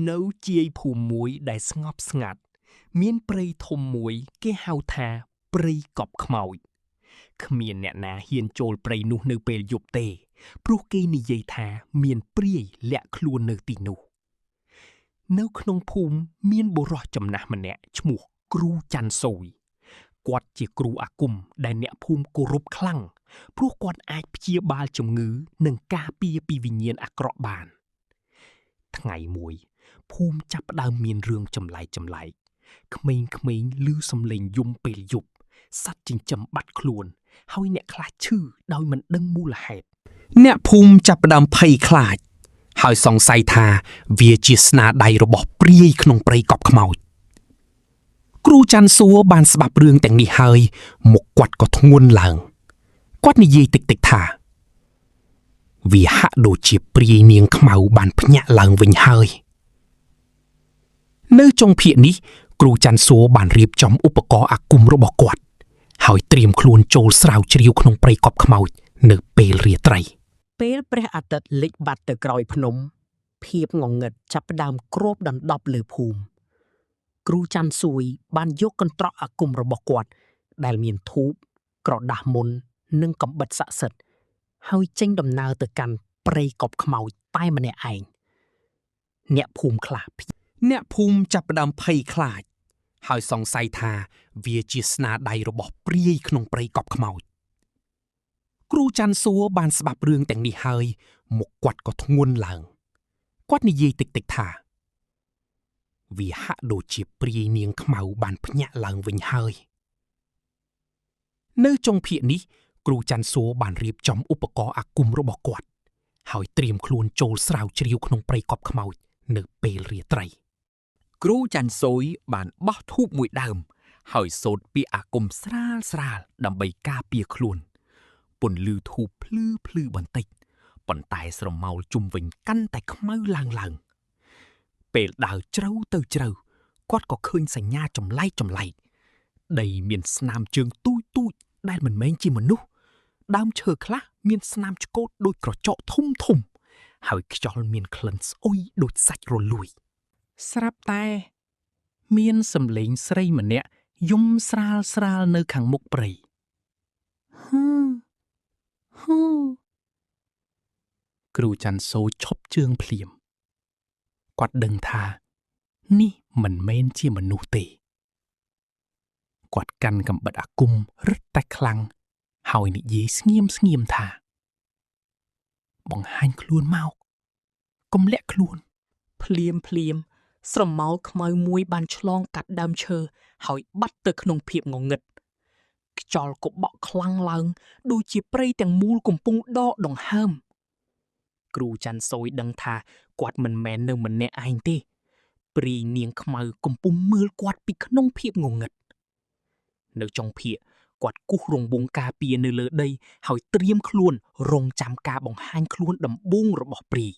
នៅជាយភូមិមួយដែលស្ងប់ស្ងាត់មានព្រៃធំមួយគេហៅថាព្រៃកប់ខ្មោចគ្មានអ្នកណាហ៊ានចូលព្រៃនោះនៅពេលយប់ទេព្រោះគេនិយាយថាមានព្រាយលាក់ខ្លួននៅទីនោះនៅក្នុងភូមិមានបុរសចំណាស់ម្នាក់ឈ្មោះគ្រូច័ន្ទសូយគាត់ជាគ្រូអាគមដែលអ្នកភូមិគោរពខ្លាំងព្រោះគាត់អាចព្យាបាលជំងឺនិងការពារពីវិញ្ញាណអាក្រក់បានថ្ងៃមួយភូមិចាប់ផ្ដើមមានរឿងចម្លែកក្មេងៗឮសំឡេងយំពេលយប់សត្វចិញ្ចឹមបាត់ខ្លួនហើយអ្នកខ្លះឈឺដោយមិនដឹងមូលហេតុអ្នកភូមិចាប់ផ្ដើមភ័យខ្លាចហើយសង្ស័យថាវាជាស្នាដៃរបស់ព្រាយក្នុងព្រៃកប់ខ្មោចគ្រូច័ន្ទសួរបានស្ដាប់រឿងទាំងនេះហើយមុខគាត់ក៏ធ្ងន់ឡើងគាត់និយាយតិចៗថាវាហាក់ដូចជាព្រាយនាងខ្មៅបានភ្ញាក់ឡើងវិញហើយនៅចុងភាគនេះគ្រូច័ន្ទសួរបានរៀបចំឧបករណ៍អាគមរបស់គាត់ហើយត្រៀមខ្លួនចូលស្រាវជ្រាវក្នុងព្រៃកប់ខ្មោចនៅពេលរាត្រីពេលព្រះអាទិត្យលិចបាត់ទៅក្រោយភ្នំភាពងងឹតចាប់ផ្ដើមគ្របដណ្ដប់លើភូមិគ្រូច័ន្ទសួយបានយកកន្ត្រកអាគមរបស់គាត់ដែលមានធូបក្រដាសមុននិងកំបិតស័ក្តិសិទ្ធិហើយចេញដំណើរទៅកាន់ព្រៃកប់ខ្មោចតែម្នាក់ឯងអ្នកភូមិខ្លះអ្នកភូមិចាប់ផ្ដើមភ័យខ្លាចហើយសង្ស័យថាវាជាស្នាដៃរបស់ព្រាយក្នុងព្រៃកប់ខ្មោចគ្រូច័ន្ទសួរបានស្ដាប់រឿងទាំងនេះហើយមុខគាត់ក៏ធ្ងន់ឡើងគាត់និយាយតិចៗថាវាហាក់ដូចជាព្រាយនាងខ្មៅបានភ្ញាក់ឡើងវិញហើយនៅចុងភាគនេះគ្រូច័ន្ទសួរបានរៀបចំឧបករណ៍អាគមរបស់គាត់ហើយត្រៀមខ្លួនចូលស្រាវជ្រាវក្នុងព្រៃកប់ខ្មោចនៅពេលរាត្រីគ្រូច័ន្ទសូយបានបោះធូបមួយដើមហើយសូត្រពាក្យអាគមស្រាលដើម្បីការពារខ្លួនពន្លឺធូបភ្លឺបន្តិចប៉ុន្តែស្រមោលជុំវិញកាន់តែខ្មៅឡើងពេលដើរជ្រៅគាត់ក៏ឃើញសញ្ញាចម្លែកដីមានស្នាមជើងទូចដែលមិនមែនជាមនុស្សដើមឈើខ្លះមានស្នាមឆ្កូតដូចក្រចកធំហើយខ្យល់មានក្លិនស្អុយដូចសាច់រលួយស្រាប់តែមានសំឡេងស្រីម្នាក់យំស្រាលនៅខាងមុខព្រៃគ្រូច័ន្ទសូឈប់ជើងភ្លាមគាត់ដឹងថានេះមិនមែនជាមនុស្សទេគាត់កាន់កាំបិតអាគមរឹតតែខ្លាំងហើយនិយាយស្ងៀមថាបង្ហាញខ្លួនមកកុំលាក់ខ្លួនភ្លាមស្រមោលខ្មៅមួយបានឆ្លងកាត់ដើមឈើហើយបាត់ទៅក្នុងភាពងងឹតខ្យល់ក៏បក់ខ្លាំងឡើងដូចជាព្រៃទាំងមូលកំពុងដកដង្ហើមគ្រូច័ន្ទសូយដឹងថាគាត់មិនមែននៅម្នាក់ឯងទេព្រាយនាងខ្មៅកំពុងមើលគាត់ពីក្នុងភាពងងឹតនៅចុងភាគគាត់គូសរង្វង់ការពារនៅលើដីហើយត្រៀមខ្លួនរងចាំការបង្ហាញខ្លួនដំបូងរបស់ព្រាយ